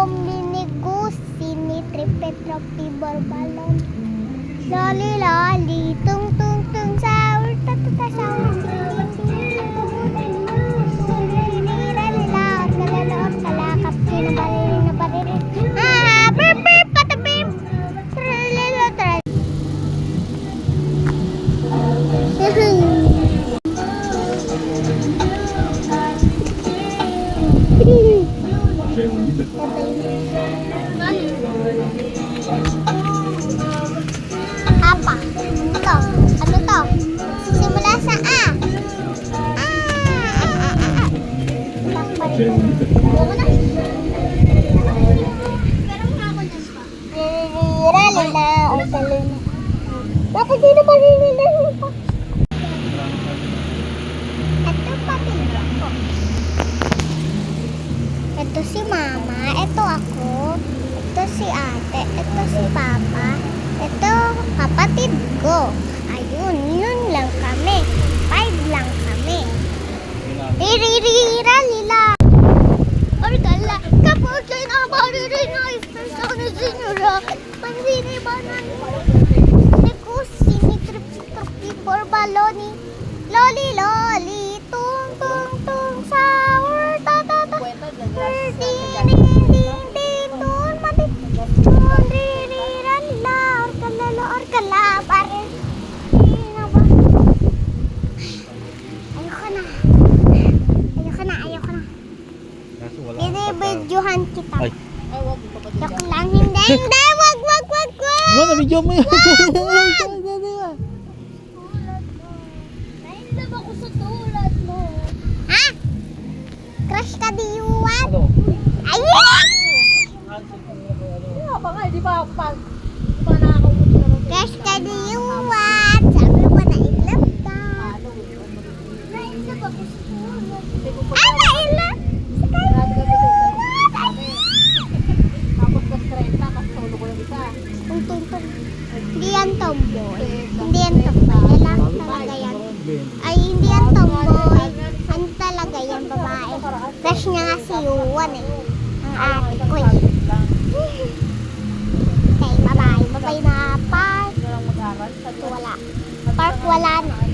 minigus, sinitripet, tropi, borbalon. Loli, loli, tung, tung, tung, sahur, tatuta, sahur, kalakap, kinabaririn, bim, bim, patabim, apa? Ano to? Simula sa A. Lila, o saluna. Bakit di na paninilan pa? Ito pamilya ko. Ito si mama, ito ako, ito si ate, ito si papa, ito kapatid ko. Ayun, yun lang kami. 5 lang kami. Iririra lila. Orgala, kapag kayo nakabaririn na istasyon ni Senora, pansini ba na Nikus, sinitrip-tripi, borbaloni, loli, loli, tung, tung, tung, sour, ta-ta-ta, ding-ding-ding-ding, tun, mati, tun, ririra lila, orgala, pare. Ayoko na. Binibidyohan kita. Ay. Joke lang, hindi, wag. Ano, na-video mo yun? Nainlove ako sa tulad mo. Ha? Crush ka diwan? Ano? Ayun! Pa nga, di ba nakakaubos na lang. Crush ka diwan. Sabi mo na-inlove ka. Nainlove ako sa tulad. Ay, nainlove? Tapos na 30, mas solo ko yung isa. Hindi yan tomboy. Hindi yan tomboy. Lalaki talaga yan. Ay, hindi yan tomboy. Ano talaga yan, babae. Crush niya nga si Yuan eh. Ang ate ko eh. Okay, bye-bye. Bye-bye na park. Walang mag-aral. Wala. Park wala na.